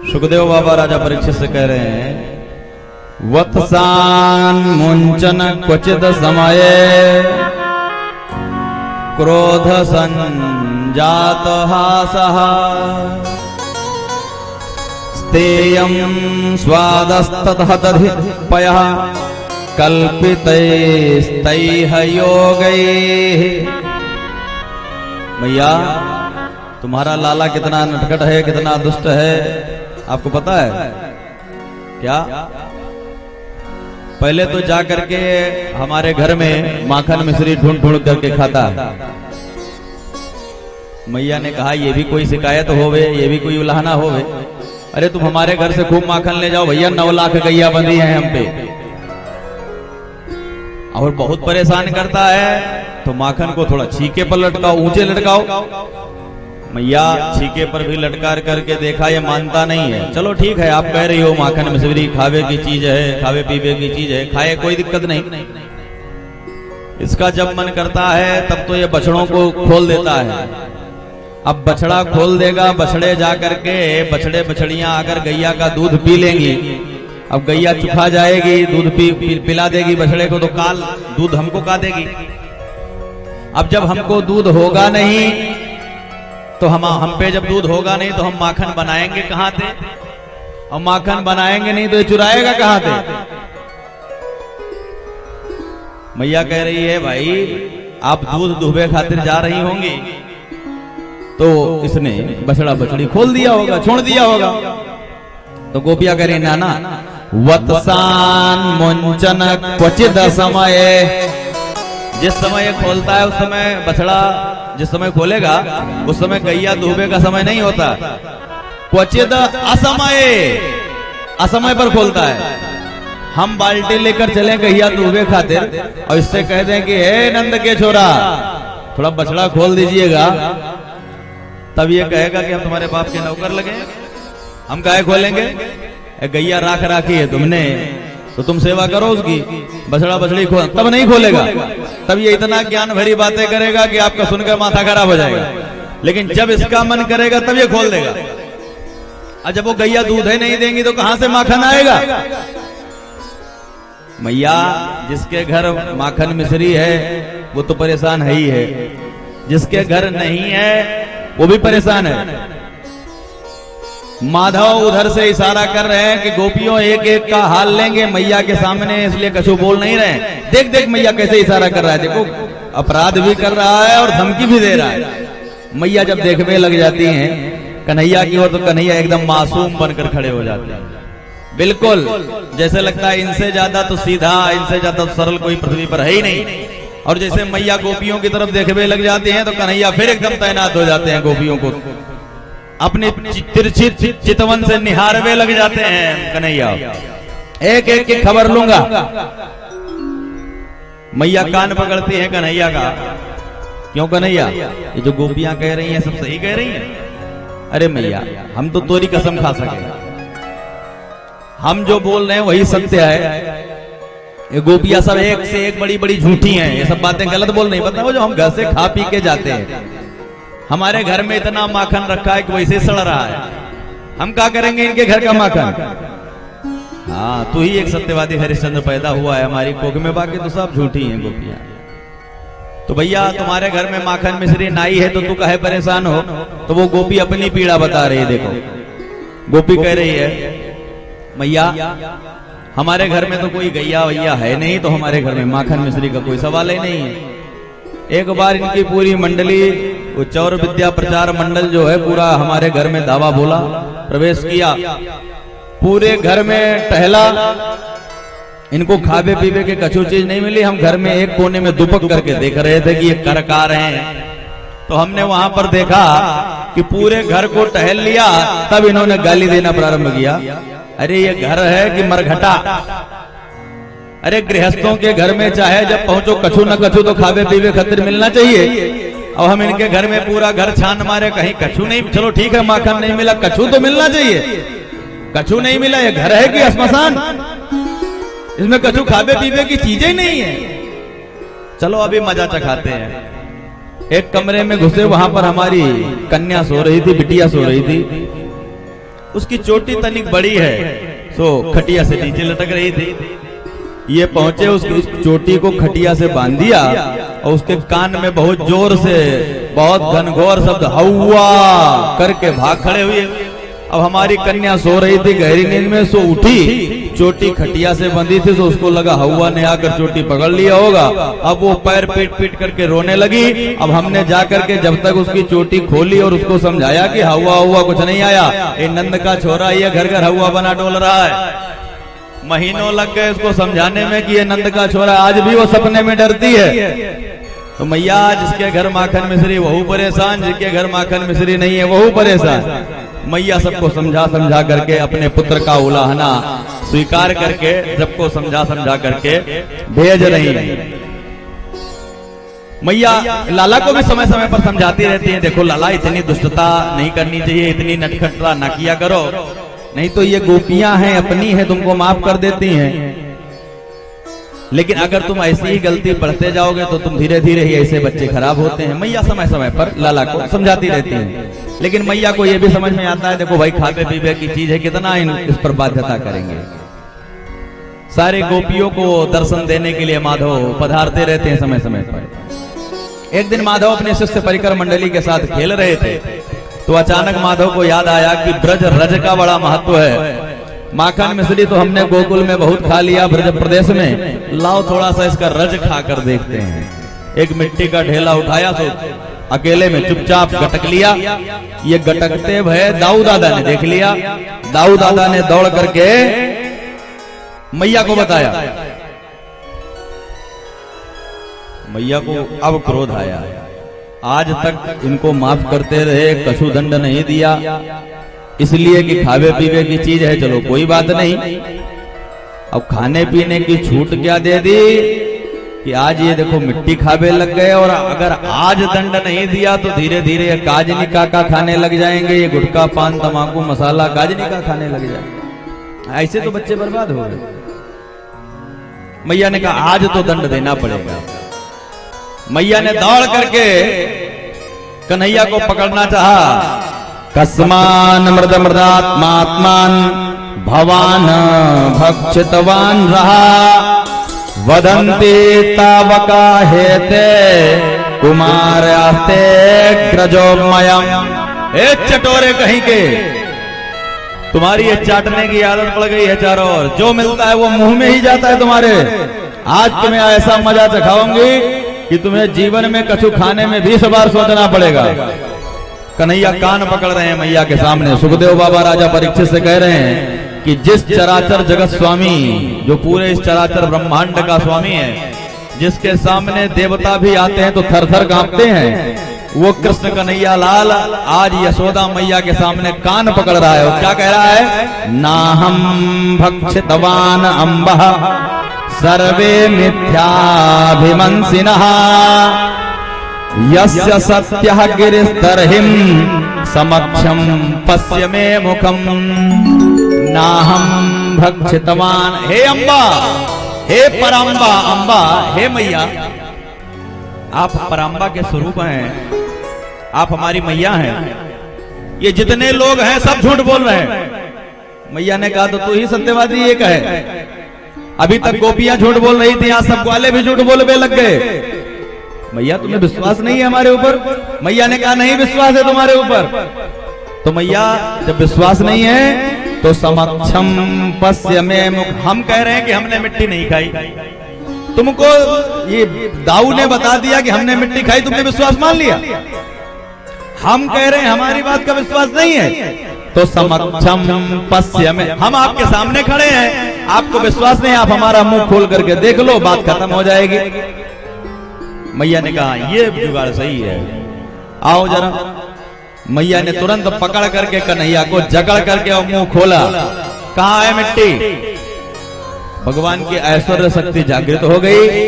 सुखदेव बाबा राजा परीक्षित से कह रहे हैं, वत्सान मुंचन क्वचित समय क्रोध संजात हासः स्तेयं स्वादस्ततः कल्पितैस्तैः योगैः। मैया तुम्हारा लाला कितना नटखट है, कितना दुष्ट है, आपको पता है क्या? पहले तो जा करके हमारे घर में माखन मिश्री ढूंढ ढूंढ करके खाता है। मैया ने कहा ये भी कोई शिकायत होवे, ये भी कोई उलाहना होवे। अरे तुम हमारे घर से खूब माखन ले जाओ भैया, 9 लाख गैया बंधी है हम पे और बहुत परेशान करता है, तो माखन को थोड़ा छीके पर लटकाओ, ऊंचे लटकाओ। मैया छीके पर भी लटका करके देखा, ये मानता नहीं है। चलो ठीक है, आप कह रही हो माखन मिश्री खावे की चीज है, खावे पीवे की चीज है, खाए कोई दिक्कत नहीं। इसका जब मन करता है तब तो ये बछड़ों को खोल देता है। अब बछड़ा खोल देगा, बछड़े जा करके बछड़े बछड़ियां आकर गैया का दूध पी लेंगी। अब गैया चुखा जाएगी, दूध पिला देगी बछड़े को, तो काल दूध हमको का देगी। अब जब हमको दूध होगा नहीं तो हम पे जब दूध होगा नहीं तो हम माखन बनाएंगे कहां से? और माखन बनाएंगे नहीं तो ये चुराएगा कहां से? मैया कह रही है भाई आप दूध दुहबे खातिर जा रही होंगी तो इसने बछड़ा बछड़ी खोल दिया होगा, छोड़ दिया होगा। तो गोपिया कह रही नाना, वत्सान मुंचन क्वचित समय, जिस समय ये खोलता है उस समय बछड़ा जिस समय खोलेगा उस समय गैया दुहबे का समय नहीं होता। क्वचित असमय पर खोलता है। हम बाल्टी लेकर चले गैया दुहबे खातिर और इससे कह दें कि हे नंद के छोरा थोड़ा बछड़ा खोल दीजिएगा, तब ये कहेगा कि हम तुम्हारे बाप के नौकर लगे, हम काहे खोलेंगे? गैया राख राखी है तुमने तो तुम सेवा करो उसकी, बछड़ा बछड़ी खोल, तब नहीं खोलेगा। तब ये इतना ज्ञान भरी बातें करेगा कि आपका सुनकर माथा खराब हो जाएगा। लेकिन जब इसका मन करेगा तब ये खोल देगा। और जब वो गैया दूध ही नहीं देंगी तो कहां से माखन आएगा? मैया जिसके घर माखन मिश्री है वो तो परेशान है ही है, जिसके घर नहीं है वो भी परेशान है। माधव उधर से इशारा कर रहे हैं कि गोपियों एक एक का हाल लेंगे मैया के सामने, इसलिए कछु बोल नहीं रहे। देख देख मैया कैसे इशारा कर रहा है, देखो अपराध भी कर रहा है और धमकी भी दे रहा है। मैया जब देखने लग जाती हैं कन्हैया की ओर तो कन्हैया एकदम मासूम बनकर खड़े हो जाते हैं। बिल्कुल जैसे लगता है इनसे ज्यादा तो सीधा, इनसे ज्यादा तो सरल कोई पृथ्वी पर है ही नहीं। और जैसे मैया गोपियों की तरफ देखने लग जाते हैं तो कन्हैया फिर एकदम तैनात हो जाते हैं, गोपियों को अपने तिरछी चितवन से निहारवे लग जाते हैं। कन्हैया एक एक की खबर लूंगा। मैया कान पकड़ती है कन्हैया का, क्यों कन्हैया ये जो गोपियां कह रही हैं सब सही कह रही हैं? अरे मैया हम तो तोरी कसम खा सके, हम जो बोल रहे हैं वही सत्य है। ये गोपियां सब एक से एक बड़ी बड़ी झूठी हैं, ये सब बातें गलत बोल नहीं। पता वो जो हम घर से खा पी के जाते हैं, हमारे घर में इतना माखन रखा है कि वैसे सड़ रहा है, हम क्या करेंगे इनके घर का माखन? हाँ तू ही एक सत्यवादी हरिश्चंद्र पैदा हुआ है हमारी कोख में, बाकी तो सब झूठी हैं गोपियां। तो भैया तुम्हारे घर में माखन मिश्री नाई है तो तू काहे परेशान हो? तो वो गोपी अपनी पीड़ा बता रही है। देखो गोपी कह रही है मैया हमारे घर में तो कोई गैया वैया है नहीं, तो हमारे घर में माखन मिश्री का कोई सवाल ही नहीं है। एक बार इनकी पूरी मंडली, वो चौर विद्या प्रचार मंडल जो है पूरा हमारे घर में दावा बोला, प्रवेश किया, पूरे घर में टहला, इनको खावे पीवे के कछु चीज नहीं मिली। हम घर में एक कोने में दुपक करके देख रहे थे कि ये कर का रहे हैं, तो हमने वहां पर देखा कि पूरे घर को टहल लिया, तब इन्होंने गाली देना प्रारंभ किया। अरे ये घर है कि मरघटा? अरे गृहस्थों के घर में चाहे जब पहुंचो कछु न कछु तो खावे पीवे खातिर मिलना चाहिए। और हम इनके घर में पूरा घर छान मारे, कहीं कछु नहीं। चलो ठीक है माखन नहीं मिला, कछु तो मिलना चाहिए। कछु नहीं मिला, ये घर है कि श्मशान? इसमें कछु खावे पीवे की चीजें नहीं है। चलो अभी मजा चखाते हैं। एक कमरे में घुसे, वहां पर हमारी कन्या सो रही थी, बिटिया सो रही थी। उसकी चोटी तनिक बड़ी है, तो खटिया से नीचे लटक रही थी। ये पहुंचे, उसकी चोटी को खटिया से बांध दिया और उसके कान में बहुत जोर से बहुत घनघोर शब्द हौवा करके भाग खड़े हुए। अब हमारी कन्या सो रही थी गहरी नींद में, सो उठी, चोटी खटिया से बंधी थी, तो उसको लगा हौवा ने आकर चोटी पकड़ लिया होगा। अब वो पैर पीट पीट करके रोने लगी। अब हमने जाकर के जब तक उसकी चोटी खोली और उसको समझाया कि हौवा हौवा कुछ नहीं आया, ये नंद का छोरा, ये घर घर हौवा बना डोल रहा है। महीनों लग गए उसको समझाने में कि ये नंद का छोरा, आज भी वो सपने में डरती है। तो मैया, जिसके घर माखन मिश्री वहू परेशान, जिसके घर माखन मिश्री नहीं है वहू परेशान। मैया सबको समझा समझा करके अपने पुत्र का उलाहना स्वीकार करके सबको समझा समझा करके भेज रही है। मैया लाला को भी समय समय पर समझाती रहती हैं, देखो लाला, इतनी दुष्टता नहीं करनी चाहिए, इतनी नटखटता ना किया करो, नहीं तो ये गोपियां हैं, अपनी है, तुमको माफ कर देती हैं। लेकिन अगर तुम ऐसी ही गलती बढ़ते जाओगे तो तुम धीरे धीरे ही ऐसे बच्चे खराब होते हैं। मैया समय समय पर लाला को समझाती रहती हैं, लेकिन मैया को यह भी समझ में आता है, देखो भाई, खाने पीने की चीज है, कितना इस पर बाध्यता करेंगे। सारे गोपियों को दर्शन देने के लिए माधव पधारते रहते हैं समय समय पर। एक दिन माधव अपने शिष्य परिकर मंडली के साथ खेल रहे थे, तो अचानक माधव को याद आया कि ब्रज रज का बड़ा महत्व है। माखन मिश्री तो हमने गोकुल में बहुत खा लिया ब्रज प्रदेश में, लाओ थोड़ा सा इसका रज खाकर देखते हैं। एक मिट्टी का ढेला उठाया, तो अकेले में चुपचाप गटक लिया। ये गटकते भय दाऊ दादा ने देख लिया। दाऊ दादा ने दौड़ करके मैया को बताया। मैया को अब क्रोध आया, आज तक इनको माफ करते रहे, कछु दंड नहीं दिया, इसलिए कि खावे पीवे की चीज है, चलो कोई बात नहीं। अब खाने पीने की छूट क्या दे दी कि आज ये देखो मिट्टी खावे लग गए, और अगर आज दंड नहीं दिया तो धीरे धीरे काजनी काका खाने लग जाएंगे, ये गुटखा पान तमाकू मसाला काजनी का खाने लग जाएंगे, ऐसे तो बच्चे बर्बाद हो गए। मैया ने कहा आज तो दंड देना पड़ेगा। मैया ने दौड़ करके कन्हैया को पकड़ना चाहा। कस्मान मृद मृदात्मात्मान भवान भक्षितवान रहा, वदन्ति तावका हेते कुमारास्ते ग्रजोमयम्। ए चटोरे कहीं के, तुम्हारी ये चाटने की आदत पड़ गई है चारों ओर, जो मिलता है वो मुंह में ही जाता है तुम्हारे। आज तुम्हें ऐसा मजा चखाऊंगी कि तुम्हें जीवन में कछु खाने में 20 बार सोचना पड़ेगा। कन्हैया कान पकड़ रहे हैं मैया के सामने। सुखदेव बाबा राजा परीक्षित से कह रहे हैं कि जिस चराचर जगत स्वामी, जो पूरे इस चराचर ब्रह्मांड का स्वामी है, जिसके सामने देवता भी आते हैं तो थर थर कांपते हैं, वो कृष्ण कन्हैया लाल आज यशोदा मैया के सामने कान पकड़ रहा है। और क्या कह रहा है? नाहम भक्षितवान अम्बः सर्वे मिथ्याभिमंसिनः, यस्य सत्यः गिरिस्तर्हिं समक्षं पश्य मे मुखम्। नाहम भक्षितवान, हे अम्बा, हे पराम्बा, अम्बा, हे मैया, आप पराम्बा के स्वरूप हैं, आप हमारी मैया हैं। ये जितने लोग हैं सब झूठ बोल रहे हैं। मैया ने कहा तो तू ही सत्यवादी एक है। अभी तक गोपियां झूठ बोल रही थी, आज सब ग्वाले भी झूठ बोलने लग गए। मैया तुम्हें विश्वास नहीं है हमारे ऊपर? मैया ने कहा नहीं विश्वास है तुम्हारे ऊपर। तो मैया जब विश्वास नहीं है तो समक्षम पश्य मे मुख, हम कह रहे हैं कि हमने मिट्टी नहीं खाई, तुमको ये दाऊ ने बता दिया कि हमने मिट्टी खाई, तुमने विश्वास मान लिया। हम कह रहे हैं हमारी बात का विश्वास नहीं है, तो समक्षम पश्य मे, हम आपके सामने खड़े हैं, आपको विश्वास नहीं, आप हमारा मुंह खोल करके देख लो, बात खत्म हो जाएगी। मैया ने कहा ये जुगाड़ सही है, आओ जरा। मैया ने तुरंत पकड़ करके कन्हैया को जकड़ करके और मुंह खोला। कहाँ है मिट्टी? भगवान की ऐश्वर्य शक्ति जागृत हो गई।